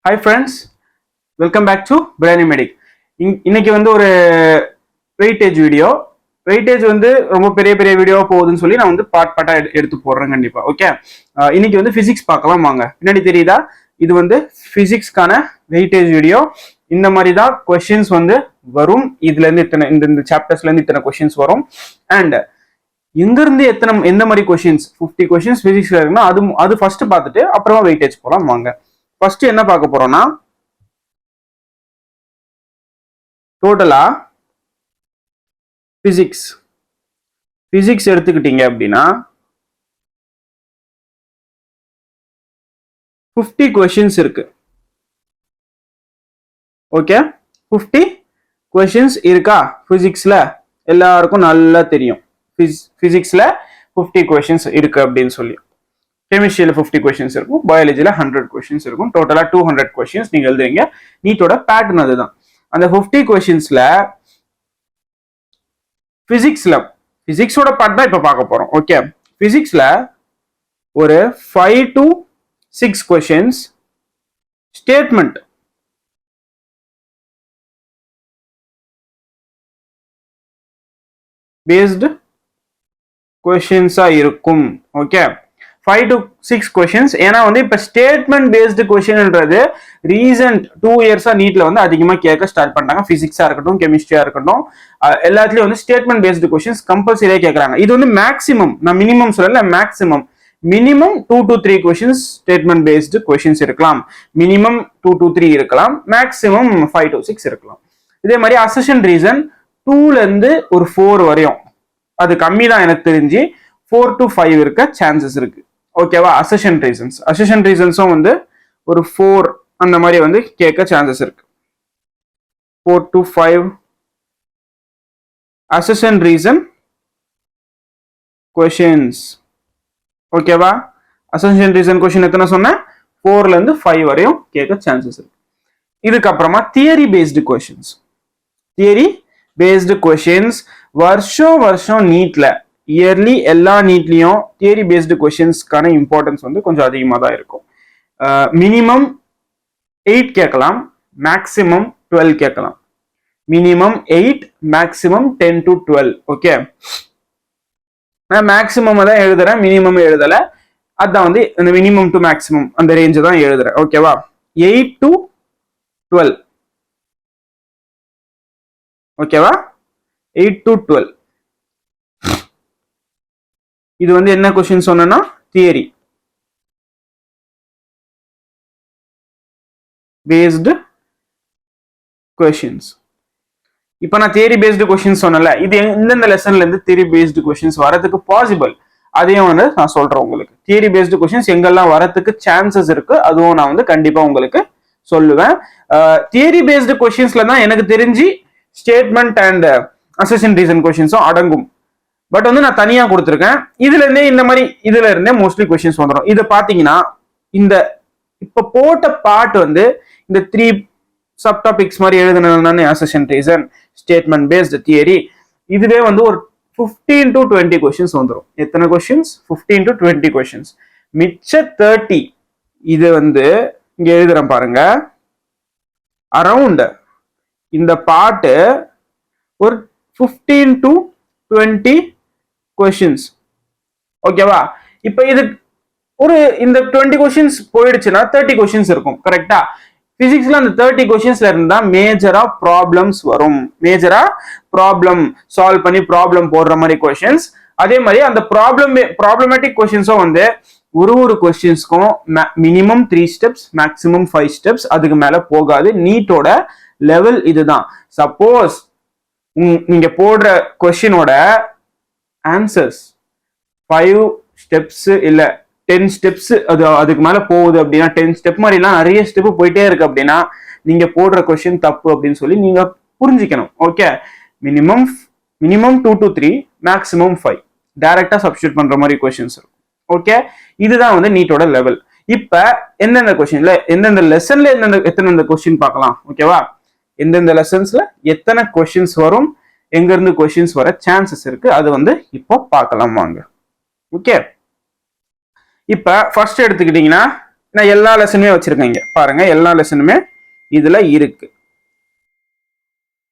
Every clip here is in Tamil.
Hi friends, welcome back to Brainy Medic. இன்னைக்கு வந்து ஒரு வெயிட்டேஜ் வீடியோ. வெயிட்டேஜ் வந்து ரொம்ப பெரிய பெரிய வீடியோ போகுதுன்னு சொல்லி நான் வந்து பார்ட்டா எடுத்து போடுறேன் கண்டிப்பா. ஓகே, இன்னைக்கு வந்து பிசிக்ஸ் பார்க்கலாம் வாங்க. பின்னாடி தெரியுதா, இது வந்து பிசிக்ஸ்க்கான வெயிட்டேஜ் வீடியோ. இந்த மாதிரி தான் கொஸ்டின்ஸ் வந்து வரும். இதுல இருந்து இத்தனை இந்த சாப்டர்ஸ்ல இருந்து இத்தனை கொஸ்டின்ஸ் வரும். அண்ட் எங்க இருந்து எந்த மாதிரி கொஸ்டின்ஸ் 50 கொஸ்டின்ஸ் பிசிக்ஸ்ல இருக்குன்னா அது ஃபர்ஸ்ட் பார்த்துட்டு அப்புறமா வெயிட்டேஜ் போலாம் வாங்க. ஃபர்ஸ்ட் என்ன பார்க்க போறோம்னா, டோட்டலா பிசிக்ஸ் எடுத்துக்கிட்டீங்க அப்படின்னா 50 கொஸ்டின்ஸ் இருக்கு. ஓகே, 50 கொஸ்டின்ஸ் இருக்கா பிசிக்ஸ்ல? எல்லாருக்கும் நல்லா தெரியும் பிசிக்ஸ்ல 50 கொஸ்டின்ஸ் இருக்கு அப்படின்னு சொல்லி. கெமிஸ்ட்ரியில 50 கொஸ்டின்ஸ் இருக்கும், பயாலஜில 100 கொஸ்டின்ஸ் இருக்கும். டோட்டலா 200 கொஸ்டின்ஸ் நீங்க எழுதுறீங்க. நீட்டோட பேட்டர்ன் அதுதான். அந்த 50 கொஸ்டின்ஸ்ல பிசிக்ஸோட பார்ட் தான் இப்ப பார்க்க போறோம். ஓகே, பிசிக்ஸ்ல ஒரு 5 to 6 கொஸ்டின்ஸ் ஸ்டேட்மெண்ட் பேஸ்டு கொஸ்டின்ஸா இருக்கும். Okay, 5 to 6 questions. ஏன்னா வந்து இப்ப ஸ்டேட்மெண்ட் பேஸ்டு கொஸ்டின்ன்றது ரீசன்ட் 2 இயர்ஸா நீட்ல வந்து அதிகமா கேட்க ஸ்டார்ட் பண்ணிட்டாங்க. பிசிக்ஸா இருக்கட்டும், கெமிஸ்ட்ரியா இருக்கட்டும், எல்லாத்துலயும் வந்து ஸ்டேட்மெண்ட் பேஸ்டு கொஸ்டின்ஸ் கம்பல்சரியா கேட்கறாங்க. இது வந்து மேக்ஸிமம், நான் மினிமம் சொல்லல, maximum. Minimum 2 to 3 questions statement based questions இருக்கலாம். மினிமம் 2 to 3 இருக்கலாம், மேக்ஸிமம் 5 to 6 இருக்கலாம். இதே மாதிரி அசஷன் ரீசன் 2ல இருந்து ஒரு 4 வரையும், அது கம்மி தான் எனக்கு தெரிஞ்சு. 4 to 5 இருக்க சான்சஸ் இருக்கு. ஓகேவா, அசஷன் ரீசன்ஸும் வந்து ஒரு 4 அந்த மாதிரி வந்து கேட்க சான்சஸ் இருக்கு. 4 to 5 அசஷன் ரீசன் கொஸ்டின்ஸ். ஓகேவா, அசஷன் ரீசன் கொஸ்டின் எத்தனை சொன்னேன்? 4ல இருந்து 5 வரையும் கேட்க சான்சஸ் இருக்கு. இதுக்கப்புறமா தியரி பேஸ்டு கொஸ்டின்ஸ் வருஷம் நீட்ல, இயர்லி எல்லா நீட்லயும் தியரி பேஸ்டு கொஸ்டின்ஸ்க்கான இம்பார்ட்டன்ஸ் வந்து கொஞ்சம் அதிகமாக தான் இருக்கும். மினிமம் 8 கேட்கலாம், மேக்ஸிமம் 12 கேட்கலாம். Minimum 8, maximum 10 to 12. ஓகே, நான் மேக்ஸிமம் தான் எழுதுறேன், மினிமம் எழுதல. அதான் வந்து இந்த மினிமம் டு மேக்ஸிமம் அந்த ரேஞ்சு தான் எழுதுறேன். ஓகேவா, 8 to 12. ஓகேவா, 8 to 12. இது வந்து என்ன கொஸ்டின் சொன்னா, தியரி பேஸ்டு கொஸ்டின்ஸ். இப்ப நான் தியரி பேஸ்டு கொஸ்டின்ஸ் சொன்னல, இது எந்தெந்த லெசன்ல இருந்து தியரி பேஸ்டு கொஸ்டின்ஸ் வரதுக்கு பாசிபிள், அதையும் வந்து நான் சொல்றேன் உங்களுக்கு. தியரி பேஸ்டு கொஸ்டின்ஸ் எங்கெல்லாம் வரதுக்கு சான்சஸ் இருக்கு அதுவும் நான் வந்து கண்டிப்பா உங்களுக்கு சொல்லுவேன். தியரி பேஸ்டு கொஸ்டின்ஸ்ல தான் எனக்கு தெரிஞ்சு ஸ்டேட்மெண்ட் அண்ட் அசஷன் ரீசன் கொஸ்டின்ஸும் அடங்கும். பட் வந்து நான் தனியா கொடுத்துருக்கேன். இதுல இருந்தே மோஸ்ட்லி கொஸ்டின்ஸ் வந்துடும். இதை பாத்தீங்கன்னா இந்த இப்ப போட்ட பார்ட் வந்து இந்த 3 சப் டாபிக்ஸ் மாதிரி எழுதுனதுனால assertion reason, statement based, theory, இதுவே வந்து ஒரு 15 to 20 கொஸ்டின்ஸ் வந்துடும். எத்தனை கொஸ்டின்ஸ்? 15 to 20 questions. மிச்ச 30 இது வந்து இங்க எழுதுறேன் பாருங்க. அரௌண்ட் இந்த பார்ட்டு ஒரு 15 to 20 கொஸ்டின்ஸ். ஓகேவா, இப்ப இது ஒரு இந்த 20 கொஸ்டின்ஸ் போயிடுச்சுன்னா 30 கொஸ்டின்ஸ் இருக்கும். கரெக்டா, பிசிக்ஸ்ல அந்த 30 கொஸ்டின்ஸ்ல இருந்தா மேஜரா ப்ராப்ளம்ஸ் வரும். மேஜரா ப்ராப்ளம் சால்வ் பண்ணி ப்ராப்ளம் போடுற மாதிரி கொஸ்டின்ஸ். அதே மாதிரி அந்த ப்ராப்ளமேட்டிக் கொஸ்டின்ஸும் வந்து ஒரு கொஸ்டின்ஸ்க்கும் மினிமம் 3 ஸ்டெப்ஸ், மேக்ஸிமம் 5 ஸ்டெப்ஸ், அதுக்கு மேல போகாது. நீட்டோட லெவல் இதுதான். சப்போஸ் நீங்க போடுற கொஸ்டினோட ஆன்சர்ஸ் 5 ஸ்டெப்ஸ் இல்ல 10 ஸ்டெப்ஸ் அதுக்கு மேல போகுது அப்படின்னா, 10 ஸ்டெப் மாதிரிலாம் நிறைய ஸ்டெப் போயிட்டே இருக்கு அப்படின்னா, நீங்க போடுற கொஸ்டின் தப்பு அப்படின்னு சொல்லி நீங்க புரிஞ்சுக்கணும். ஓகே, மினிமம் 2 to 3, மேக்ஸிமம் 5 டைரக்டா சப்ஸ்டியூட் பண்ற மாதிரி கொஸ்டின்ஸ் இருக்கும். ஓகே, இதுதான் வந்து நீட்டோட லெவல். இப்ப எந்தெந்த கொஸ்டின்ல எந்தெந்த லெசன்ல எத்தனை கொஸ்டின் பார்க்கலாம். ஓகேவா, எந்தெந்த லெசன்ஸ்ல எத்தனை கொஸ்டின்ஸ் வரும், எங்க இருந்து கொஸ்டின்ஸ் வர சான்சஸ் இருக்கு, அது வந்து இப்போ பார்க்கலாம் வாங்க. ஓகே, இப்ப ஃபர்ஸ்ட் எடுத்துக்கிட்டீங்கன்னா நான் எல்லா லெசனுமே வச்சிருக்கேன் இங்க பாருங்க, எல்லா லெசனுமே இதுல இருக்கு.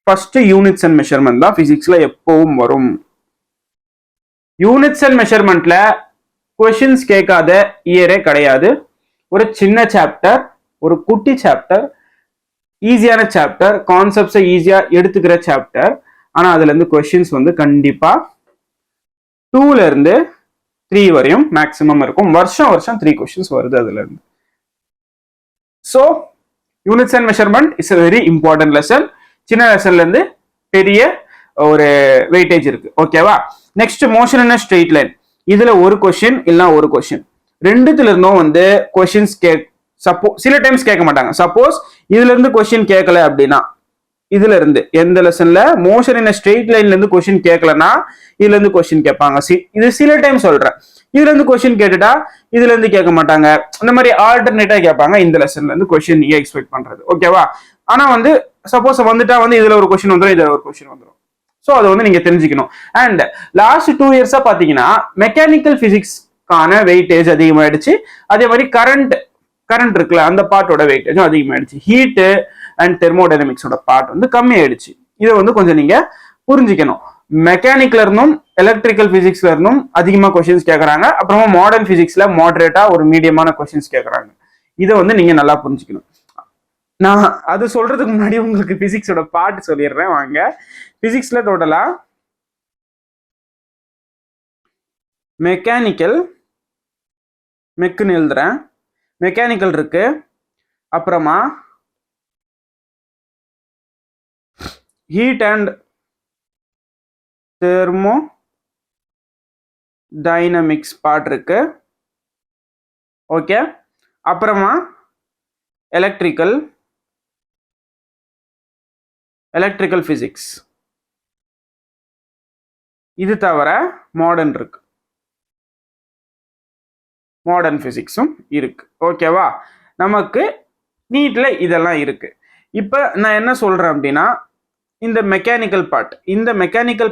ஃபர்ஸ்ட் யூனிட்ஸ் அண்ட் மெஷர்மெண்ட் தான் பிசிக்ஸ்ல எப்பவும் வரும். யூனிட்ஸ் அண்ட் மெஷர்மெண்ட்ல கொஸ்டின்ஸ் கேட்காத இயரே கிடையாது. ஒரு சின்ன சாப்டர், ஒரு குட்டி சாப்டர், ஈஸியான சாப்டர், கான்செப்ட்ஸை ஈஸியா எடுத்துக்கிற சாப்டர். ஆனா அதுல இருந்து கொஸ்டின்ஸ் வந்து கண்டிப்பா 2ல இருந்து 3 வரையும் மேக்ஸிமம் இருக்கும். வருஷம் 3 கொஸ்டின்ஸ் வருது அதுல இருந்து. So units and measurement is a very important lesson. சின்ன லெசன்ல இருந்து பெரிய ஒரு வெயிட்டேஜ் இருக்கு. ஓகேவா? நெக்ஸ்ட் மோஷன் இன் ஸ்ட்ரெயிட் லைன். இதுல ஒரு கொஸ்டின் இல்லைன்னா ஒரு கொஸ்டின், ரெண்டுத்துல இருந்தும் வந்து கொஸ்டின்ஸ் சில டைம்ஸ் கேட்க மாட்டாங்க. சப்போஸ் இதுல இருந்து கொஸ்டின் கேட்கல அப்படின்னா, இதுல இருந்து எந்த லெசன்ல மோஷன் இன் ஸ்ட்ரெயிட் லைன்ல இருந்து கொஸ்டின் கேட்கலன்னா இதுல இருந்து கொஸ்டின் கேட்பாங்க. இது சில டைம் சொல்றேன். இதுல இருந்து கொஸ்டின் கேட்டுட்டா இதுல இருந்து கேட்க மாட்டாங்க. இந்த மாதிரி ஆல்டர்னேட்டா கேட்பாங்க. இந்த லெசன்ல இருந்து கொஸ்டின் நீங்க எக்ஸ்பெக்ட் பண்றது. ஓகேவா? ஆனா வந்து சப்போஸ் வந்துட்டா வந்து இதுல ஒரு கொஸ்டின் வந்துடும், இதுல ஒரு கொஸ்டின் வந்துடும். ஸோ அதை வந்து நீங்க தெரிஞ்சுக்கணும். அண்ட் லாஸ்ட் 2 இயர்ஸா பாத்தீங்கன்னா மெக்கானிக்கல் பிசிக்ஸ்க்கான வெயிட்டேஜ் அதிகமாயிடுச்சு. அதே மாதிரி கரண்ட் இருக்குல்ல, அந்த பார்ட்டோட வெயிட்டேஜும் அதிகமாயிடுச்சு. ஹீட்டு அண்ட் தெர்மோடைனமிக்ஸோட பார்ட் வந்து கம்மியாயிடுச்சு. இதை வந்து கொஞ்சம் நீங்க புரிஞ்சுக்கணும். மெக்கானிக்ல இருந்தும் எலக்ட்ரிக்கல் பிசிக்ஸ்ல இருந்தும் அதிகமா கொஸ்டின்ஸ் கேட்கறாங்க. அப்புறமா மாடர்ன் பிசிக்ஸ்ல மாடரேட்டா ஒரு மீடியமான கொஸ்டின்ஸ் கேட்கறாங்க. இதை வந்து நீங்க நல்லா புரிஞ்சுக்கணும். நான் அது சொல்றதுக்கு முன்னாடி உங்களுக்கு பிசிக்ஸோட பார்ட் சொல்லிடுறேன் வாங்க. பிசிக்ஸ்ல டோட்டலா மெக்குன்னு எழுதுறேன். மெக்கானிக்கல் இருக்கு, அப்புறமா heat and thermo dynamics part இருக்கு. ஓகே, அப்புறமா எலக்ட்ரிக்கல் பிசிக்ஸ். இது தவிர மாடர்ன் இருக்கு, மாடர்ன் பிசிக்ஸும் இருக்கு. ஓகேவா? நமக்கு நீட்ல இதெல்லாம் இருக்கு. இப்ப நான் என்ன சொல்றேன் அப்படின்னா, இந்த மெக்கானிக்கல்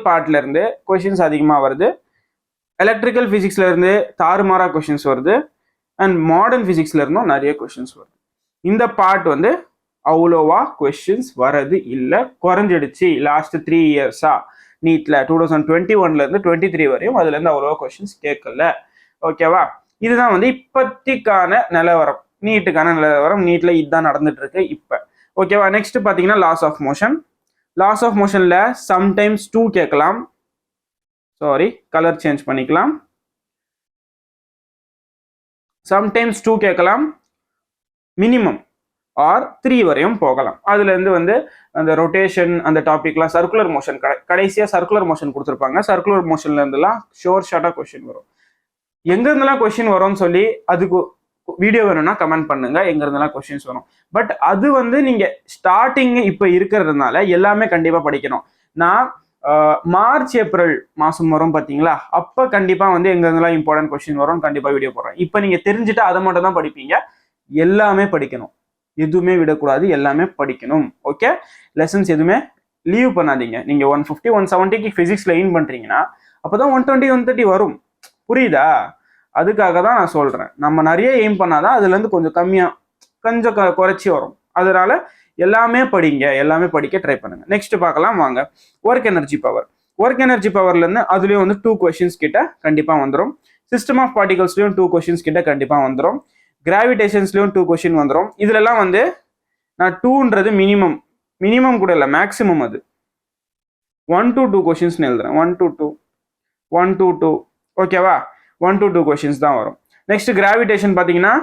பார்ட்ல இருந்து கொஸ்டின்ஸ் அதிகமா வருது. எலக்ட்ரிக்கல் பிசிக்ஸ்ல இருந்து தாறுமாறா கொஸ்டின்ஸ் வருது. அண்ட் மாடர்ன் பிசிக்ஸ்ல இருந்தும் நிறைய கொஸ்டின்ஸ் வருது. இந்த பார்ட் வந்து அவ்வளோவா கொஸ்டின்ஸ் வரது இல்லை, குறைஞ்சிடுச்சு லாஸ்ட் 3 இயர்ஸா. நீட்ல 2021ல இருந்து 23 வரையும் அதுல இருந்து அவ்வளோவா கொஸ்டின்ஸ் கேட்கல. ஓகேவா? இதுதான் வந்து இப்பத்திக்கான நிலவரம், நீட்டுக்கான நிலவரம். நீட்ல இதுதான் நடந்துட்டு இருக்கு இப்ப. ஓகேவா? நெக்ஸ்ட் பாத்தீங்கன்னா லாஸ் ஆஃப் மோஷன்ல சம்டைம்ஸ் 2 கேட்கலாம். சாரி, கலர் சேஞ்ச் பண்ணிக்கலாம். சம்டைம்ஸ் 2 கேட்கலாம், மினிமம் ஆர் 3 வரையும் போகலாம். அதுல இருந்து வந்து அந்த ரொட்டேஷன் அந்த டாபிக்லாம், சர்க்குலர் மோஷன் கடைசியா சர்க்குலர் மோஷன் கொடுத்துருப்பாங்க. சர்க்குலர் மோஷன்ல இருந்துலாம் ஷார்ட்டா கொஸ்டின் வரும். எங்க இருந்தெல்லாம் கொஸ்டின் வரும்னு சொல்லி அதுக்கு வீடியோ வேணும்னா கமெண்ட் பண்ணுங்க, எங்க இருந்தெல்லாம் கொஸ்டின்ஸ் வரும். பட் அது வந்து நீங்க ஸ்டார்டிங் இப்ப இருக்கிறதுனால எல்லாமே கண்டிப்பா படிக்கணும். நான் மார்ச் ஏப்ரல் மாசம் வரும் பாத்தீங்களா, அப்ப கண்டிப்பா வந்து எங்க இருந்தெல்லாம் இம்பார்ட்டன்ட் கொஸ்டின் வரும் கண்டிப்பா வீடியோ போடுறேன். இப்ப நீங்க தெரிஞ்சுட்டு அதை மட்டும் தான் படிப்பீங்க. எல்லாமே படிக்கணும், எதுவுமே விடக்கூடாது, எல்லாமே படிக்கணும். ஓகே, லெசன்ஸ் எதுவுமே லீவ் பண்ணாதீங்க. நீங்க 150 170க்கு பிசிக்ஸ்ல எயின் பண்றீங்கன்னா அப்பதான் 120 130 வரும். புரியுதா? அதுக்காக தான் நான் சொல்றேன். நம்ம நிறைய எய்ம் பண்ணாதான் அதுல இருந்து கொஞ்சம் குறைச்சி வரும். அதனால எல்லாமே படிங்க, எல்லாமே படிக்க ட்ரை பண்ணுங்க. நெக்ஸ்ட் பார்க்கலாம் வாங்க. ஒர்க் எனர்ஜி பவர்ல இருந்து அதுலயும் வந்து 2 கொஸ்டின்ஸ் கிட்ட கண்டிப்பா வந்துடும். சிஸ்டம் ஆஃப் பார்ட்டிகல்ஸ்லயும் 2 கொஸ்டின்ஸ் கிட்ட கண்டிப்பா வந்துடும். கிராவிடேஷன்ஸ்லயும் 2 கொஸ்டின் வந்துடும். இதுல எல்லாம் வந்து நான் 2ன்றது மினிமம் கூட இல்லை, மேக்சிமம். அது 1 to 2 கொஸ்டின்ஸ் எழுதுறேன். 1 to 2 ஓகேவா? 1 to 2 கொஸ்டின்ஸ் தான் வரும். நெக்ஸ்ட் கிராவிடேஷன் பாத்தீங்கன்னா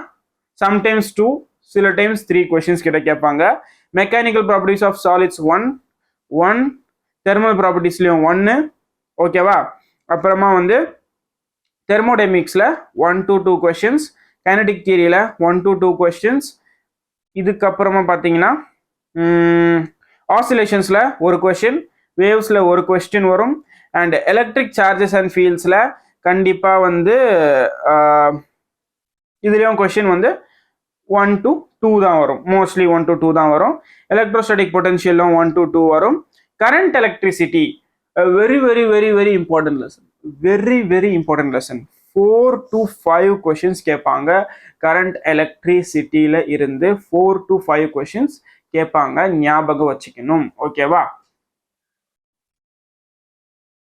சம்டைம்ஸ் 2, சில டைம்ஸ் 3 கொஸ்டின்ஸ் கிட்ட கேட்பாங்க. Mechanical properties of solids 1, thermal ப்ராப்பர்ட்டிஸ்லயும் 1. ஓகேவா? அப்புறமா வந்து தெர்மோடைனமிக்ஸ்ல 1 to 2 கொஸ்டின்ஸ், கைனடிக் தியரியில 1 to 2 கொஸ்டின்ஸ். இதுக்கப்புறமா பாத்தீங்கன்னா ஆசிலேஷன்ஸ்ல ஒரு கொஸ்டின், வேவ்ஸ்ல ஒரு கொஸ்டின் வரும். அண்ட் எலக்ட்ரிக் சார்ஜஸ் அண்ட் ஃபீல்ட்ஸ்ல கண்டிப்பா வந்து இதுலயும் கொஸ்டின் வந்து 1 to 2 தான் வரும். மோஸ்ட்லி 1 to 2 தான் வரும். எலக்ட்ரோஸ்டாட்டிக் பொட்டன்ஷியலும் 1 to 2 வரும். Current electricity very very very very important lesson, very very important lesson. 4 to 5 questions கேட்பாங்க. கரண்ட் எலக்ட்ரிசிட்டியில இருந்து 4 to 5 questions கேட்பாங்க, ஞாபகம் வச்சுக்கணும். ஓகேவா?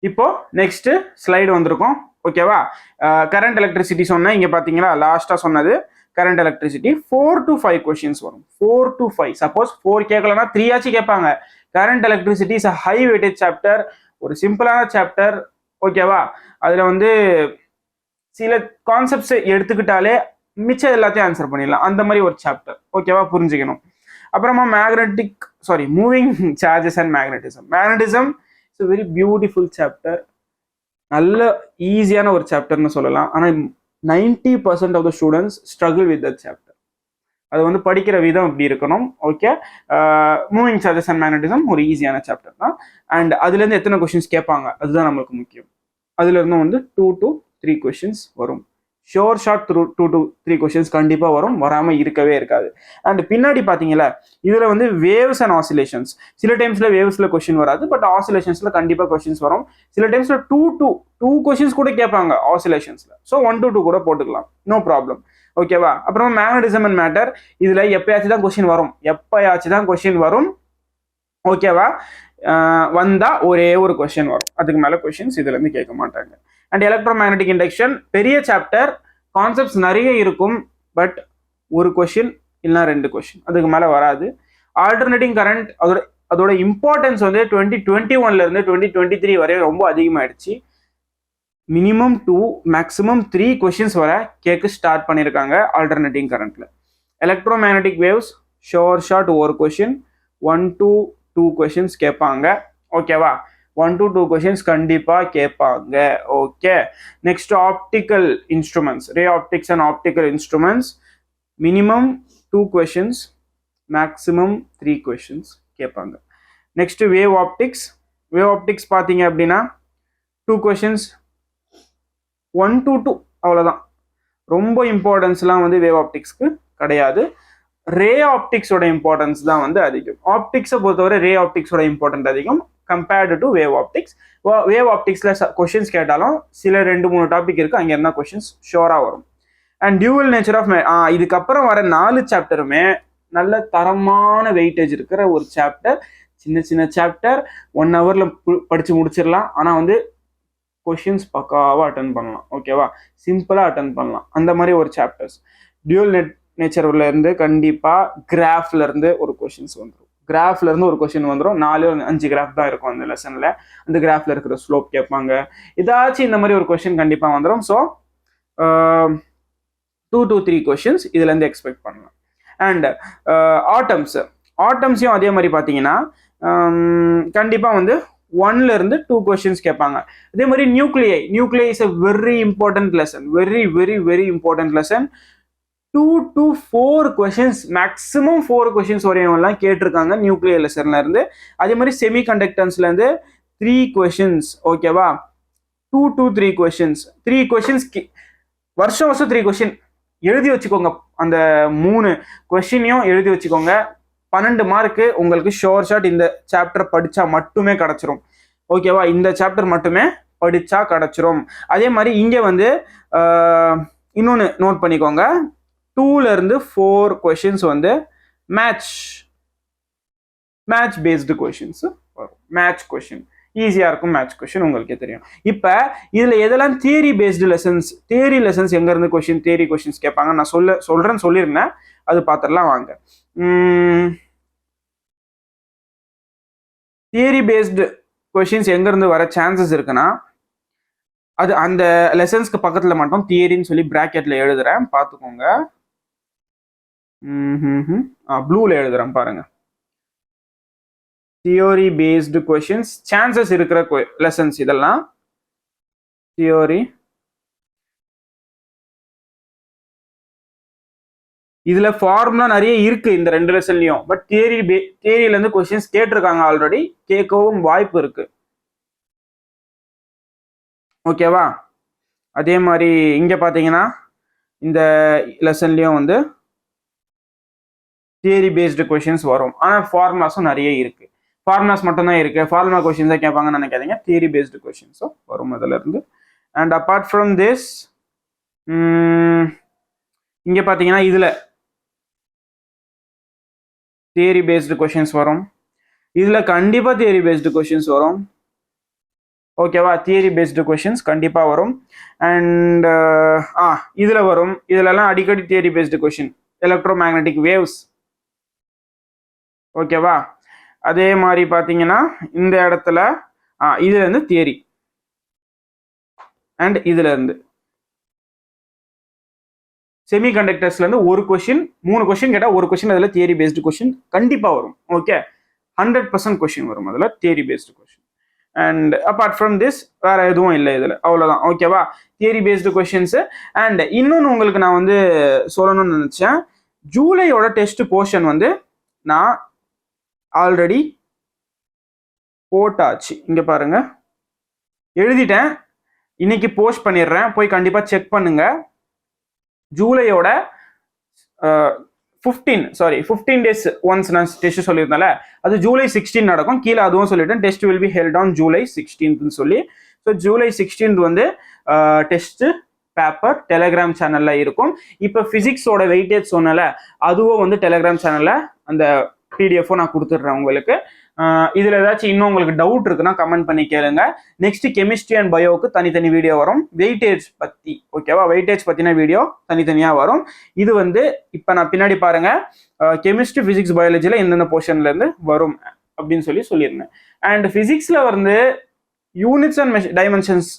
இப்போ நெக்ஸ்ட் ஸ்லைடு வந்திருக்கும். ஓகேவா? கரண்ட் எலக்ட்ரிசிட்டி சொன்னேன், இங்க பாத்தீங்களா லாஸ்டா சொன்னது கரண்ட் எலக்ட்ரிசிட்டி 4 to 5 கொஸ்டின்ஸ் வரும். 4 to 5. சப்போஸ் 4 கேட்கலன்னா 3 ஆச்சு கேட்பாங்க. Current electricity is high weightage chapter, ஒரு சிம்பிளான சாப்டர். ஓகேவா? அதுல வந்து சில கான்செப்ட்ஸ் எடுத்துக்கிட்டாலே மிச்சம் எல்லாத்தையும் ஆன்சர் பண்ணிடலாம், அந்த மாதிரி ஒரு சாப்டர். ஓகேவா? புரிஞ்சுக்கணும். அப்புறமா moving charges and magnetism it's very beautiful chapter. நல்ல ஈஸியான ஒரு சாப்டர்னு சொல்லலாம். ஆனால் 90% of the students struggle with that chapter. அது வந்து படிக்கிற விதம் இப்படி இருக்கணும். Okay, moving charges and magnetism ஒரு ஈஸியான சாப்டர் தான். அண்ட் அதுலேருந்து எத்தனை கொஸ்டின்ஸ் கேட்பாங்க அதுதான் நம்மளுக்கு முக்கியம். அதுல இருந்தும் வந்து 2 to 3 கொஸ்டின்ஸ் வரும். ஷோர் ஷார்ட் 2 to 3 கொஸ்டின்ஸ் கண்டிப்பா வரும், வராம இருக்கவே இருக்காது. அண்ட் பின்னாடி பாத்தீங்களா இதுல வந்து வேவ்ஸ் அண்ட் ஆசிலேஷன்ஸ், சில டைம்ஸ்ல வேவ்ஸ்ல கொஸ்டின் வராது, பட் ஆசிலேஷன்ஸ்ல கண்டிப்பா கொஸ்டின்ஸ் வரும். சில டைம்ஸ்ல 2 கொஸ்டின்ஸ் கூட கேட்பாங்க ஆசிலேஷன்ஸ்ல. ஸோ 1 to 2 கூட போட்டுக்கலாம், நோ ப்ராப்ளம். ஓகேவா? அப்புறம் மேக்னட்டிசம் அண்ட் மேட்டர், இதுல எப்பயாச்சும் தான் கொஸ்டின் வரும். ஓகேவா? வந்தா ஒரே ஒரு கொஸ்டின் வரும், அதுக்கு மேல கொஸ்டின்ஸ் இதுல இருந்து கேட்க மாட்டாங்க. அண்ட் எலக்ட்ரோ மேக்னெட்டிக் இண்டக்ஷன் பெரிய சாப்டர், கான்செப்ட்ஸ் நிறைய இருக்கும், பட் ஒரு கொஸ்டின் இல்லைன்னா 2 கொஸ்டின், அதுக்கு மேல வராது. ஆல்டர்னேட்டிங் கரண்ட் அதோட இம்பார்ட்டன்ஸ் வந்து 2021 இருந்து 2023 வரை ரொம்ப அதிகமாயிடுச்சு. மினிமம் 2 மேக்ஸிமம் 3 கொஸ்டின்ஸ் வர கேட்க ஸ்டார்ட் பண்ணியிருக்காங்க ஆல்டர்னேட்டிங் கரண்ட்ல. எலக்ட்ரோ மேக்னெட்டிக் வேவ்ஸ் ஷார்ட் ஒரு கொஸ்டின், 1 to 2 கொஸ்டின்ஸ் கேட்பாங்க. ஓகேவா? 1 to 2 கொஸ்டின்ஸ் கண்டிப்பா கேட்பாங்க. Okay, next optical instruments, ray optics and optical instruments, minimum 2 questions maximum 3 questions கேட்பாங்க. நெக்ஸ்ட் வேவ் ஆப்டிக்ஸ் பார்த்தீங்க அப்படின்னா 2 கொஸ்டின்ஸ், 1 to 2 அவ்வளோதான். ரொம்ப இம்பார்ட்டன்ஸ்லாம் வந்து வேவ் ஆப்டிக்ஸ்க்கு கிடையாது. ரே ஆப்டிக்ஸோட இம்பார்ட்டன்ஸ் தான் வந்து அதிகம். ஆப்டிக்ஸை பொறுத்தவரை ரே ஆப்டிக்ஸோட இம்பார்ட்டன்ட் அதிகம் compared to wave optics. Wave ஆப்டிக்ஸ்ல கொஸ்டின்ஸ் கேட்டாலும் சில 2-3 டாபிக் இருக்கு, அங்கே இருந்தால் கொஸ்டின்ஸ் ஷோரா வரும். அண்ட் டியூவல் நேச்சர் ஆஃப் இதுக்கப்புறம் வர 4 சாப்டருமே நல்ல தரமான வெயிட்டேஜ் இருக்கிற ஒரு சாப்டர். சின்ன சாப்டர் 1 ஹவர்ல படிச்சு முடிச்சிடலாம். ஆனால் வந்து கொஸ்டின்ஸ் பக்காவாக அட்டன் பண்ணலாம். ஓகேவா? சிம்பிளாக அட்டன் பண்ணலாம், அந்த மாதிரி ஒரு சாப்டர்ஸ். டியூவல் நேச்சர்ல இருந்து கண்டிப்பா கிராஃப்ல இருந்து ஒரு கொஸ்டின்ஸ் வந்துடும். கிராஃப்ல இருந்து ஒரு கொஸ்டின் வந்துடும். 4-5 கிராஃப் தான் இருக்கும் அந்த லெசன்ல. அந்த கிராஃப்ல இருக்கிற ஸ்லோப் கேட்பாங்க, ஏதாச்சும் இந்த மாதிரி ஒரு கொஸ்டின் கண்டிப்பா வந்துடும். ஸோ 2 to 3 கொஸ்டின்ஸ் இதுல இருந்து எக்ஸ்பெக்ட் பண்ணலாம். அண்ட் ஆட்டம்ஸையும் அதே மாதிரி பார்த்தீங்கன்னா கண்டிப்பா வந்து 1 இருந்து 2 கொஸ்டின்ஸ் கேட்பாங்க. அதே மாதிரி நியூக்ளியை is a very important lesson, very important lesson. 2 to 4 questions maximum 4 questions வரையும் எல்லாம் கேட்டிருக்காங்க நியூக்ளியர் லெசன்ல இருந்து. அதே மாதிரி செமி கண்டக்டன்ஸ்ல இருந்து 3 கொஸ்டின்ஸ். ஓகேவா? 2 to 3 கொஸ்டின்ஸ், 3 கொஸ்டின்ஸ் வருஷம் 3 கொஸ்டின் எழுதி வச்சுக்கோங்க. அந்த 3 கொஸ்டினையும் எழுதி வச்சுக்கோங்க. 12 மார்க்கு உங்களுக்கு ஷார்ட் இந்த சாப்டர் படிச்சா மட்டுமே கிடைச்சிரும். ஓகேவா? இந்த சாப்டர் மட்டுமே படிச்சா கிடைச்சிரும். அதே மாதிரி இங்க வந்து இன்னொன்னு நோட் பண்ணிக்கோங்க, 2 இருந்து 4 கொஸ்டின்ஸ் வந்து மேட்ச் பேஸ்டு கொஸ்டின்ஸ் வரும். மேட்ச் கொஸ்டின் ஈஸியா இருக்கும், மேட்ச் கொஸ்டின் உங்களுக்கே தெரியும். இப்ப இதுல எதெல்லாம் தியரி பேஸ்டு லெசன்ஸ், எங்க இருந்து தியரி கொஸ்டின்ஸ் கேட்பாங்க நான் சொல்லிருந்தேன், அது பார்த்துடலாம் வாங்க. தியரி பேஸ்டு கொஸ்டின்ஸ் எங்க இருந்து வர சான்சஸ் இருக்குன்னா, அது அந்த லெசன்ஸ்க்கு பக்கத்துல மட்டும் தியரின்னு சொல்லி பிராக்கெட்ல எழுதுறேன், பார்த்துக்கோங்க. ப்ளூல எழுதுறேன் பாருங்க. தியோரி பேஸ்டு கொஸ்டின்ஸ் சான்சஸ் இருக்கிற லெசன்ஸ் இதெல்லாம் தியோரி. இதுல ஃபார்முலா நிறைய இருக்கு இந்த 2 லெசன்லயும், பட் தியரியில இருந்து கொஸ்டின்ஸ் கேட்டிருக்காங்க, ஆல்ரெடி கேட்கவும் வாய்ப்பு இருக்கு. ஓகேவா? அதே மாதிரி இங்க பாத்தீங்கன்னா இந்த லெசன்லயும் வந்து தியரி பேஸ்டு கொஸ்டின்ஸ் வரும். ஆனால் ஃபார்முலாஸும் நிறைய இருக்கு. ஃபார்முலாஸ் மட்டும் தான் இருக்கு, ஃபார்முலா கொஸ்டின்ஸ் தான் கேட்பாங்கன்னு நினைக்காதீங்க, தியரி பேஸ்டு கொஸ்டின்ஸும் வரும் அதுல இருந்து. அண்ட் அப்பார்ட் ஃப்ரம் திஸ் இங்க பாத்தீங்கன்னா இதுல தியரி பேஸ்டு கொஸ்டின்ஸ் வரும். இதுல கண்டிப்பா தியரி பேஸ்டு கொஸ்டின்ஸ் வரும். ஓகேவா, தியரி பேஸ்டு கொஸ்டின்ஸ் கண்டிப்பா வரும். அண்ட் இதுல வரும். இதுலலாம் அடிக்கடி theory based question, electro magnetic waves. ஓகேவா, அதே மாதிரி பாத்தீங்கன்னா இந்த இடத்துல இதுல இருந்து தியரி, அண்ட் இதுல இருந்து செமிகண்டக்டர்ஸ்ல இருந்து ஒரு கொஸ்டின், 3 கொஸ்டின் கேட்டா ஒரு கொஸ்டின் அதுல தியரி பேஸ்டு கொஸ்டின் கண்டிப்பா வரும். ஓகே, 100% கொஸ்டின் வரும் அதுல theory based question. And apart from this வேற எதுவும் இல்லை இதுல, அவ்வளவுதான். ஓகேவா, தியரி பேஸ்டு கொஸ்டின்ஸ். அண்ட் இன்னொன்னு உங்களுக்கு நான் வந்து சொல்லணும்னு நினைச்சேன், ஜூலையோட டெஸ்ட் போர்ஷன் வந்து நான் ஆல்ரெடி போட்டாச்சு. இங்க பாருங்க, எழுதிட்டேன், இன்னைக்கு போஸ்ட் பண்ணிடுறேன், போய் கண்டிப்பா செக் பண்ணுங்க. ஜூலையோட 15 டேஸ் ஒன்ஸ் நான் டெஸ்ட் சொல்லியிருந்தால, அது ஜூலை 16 நடக்கும். கீழே அதுவும் சொல்லிட்டேன், test will be held on July 16 சொல்லி. ஸோ ஜூலை 16 வந்து டெஸ்ட் பேப்பர் டெலிகிராம் சேனல்ல இருக்கும். இப்போ பிசிக்ஸோட வெயிட்டேஜ் சொன்னல, அதுவும் வந்து டெலிகிராம் சேனல்ல அந்த பிடிஎஃப் நான் கொடுத்துட்றேன் உங்களுக்கு. இதுல ஏதாச்சும் இன்னும் உங்களுக்கு டவுட் இருக்குன்னா கமெண்ட் பண்ணி கேளுங்க. நெக்ஸ்ட் கெமிஸ்ட்ரி அண்ட் பயோவுக்கு தனித்தனி வீடியோ வரும். வெயிட்டேஜ் பத்தி, ஓகேவா, வெயிட்டேஜ் பத்தின வீடியோ தனித்தனியா வரும். இது வந்து இப்ப நான் பின்னாடி பாருங்க, கெமிஸ்ட்ரி, பிசிக்ஸ், பயாலஜில எந்தெந்த போர்ஷன்ல இருந்து வரும் அப்படின்னு சொல்லியிருந்தேன். அண்ட் பிசிக்ஸ்ல வந்து யூனிட்ஸ் அண்ட் டைமென்ஷன்ஸ்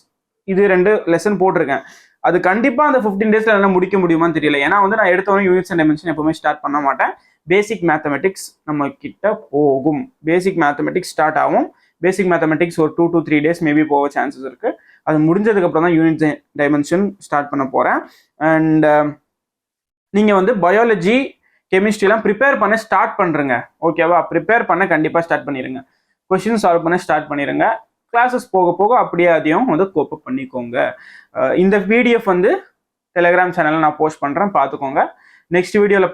இது 2 லெசன் போட்டிருக்கேன். அது கண்டிப்பா அந்த 15 டேஸ்ல எல்லாம் முடிக்க முடியுமான்னு தெரியல. ஏன்னா வந்து நான் எடுத்தவொடனே யூனிட்ஸ் அண்ட் டைமென்ஷன் எப்பவுமே ஸ்டார்ட் பண்ண மாட்டேன். பேசிக் மேத்தமெட்டிக்ஸ் நம்ம கிட்ட போகும், பேசிக் மேத்தமெட்டிக்ஸ் ஸ்டார்ட் ஆகும். பேசிக் மேத்தமெட்டிக்ஸ் ஒரு 2 to 3 டேஸ் மேபி போக சான்சஸ் இருக்கு. அது முடிஞ்சதுக்கு அப்புறம் தான் யூனிட் டைமென்ஷன் ஸ்டார்ட் பண்ண போறேன். அண்ட் நீங்க வந்து பயாலஜி, கெமிஸ்ட்ரிலாம் ப்ரிப்பேர் பண்ண ஸ்டார்ட் பண்றீங்க. ஓகேவா, ப்ரிப்பேர் பண்ண கண்டிப்பா ஸ்டார்ட் பண்ணிருங்க. கொஸ்டின் சால்வ் பண்ண ஸ்டார்ட் பண்ணிருங்க. கிளாஸஸ் போக போக அப்படியே அதையும் வந்து கோப் அப் பண்ணிக்கோங்க. இந்த பிடிஎஃப் வந்து டெலிகிராம் சேனல்ல நான் போஸ்ட் பண்றேன், பார்த்துக்கோங்க. நெக்ஸ்ட் வீடியோல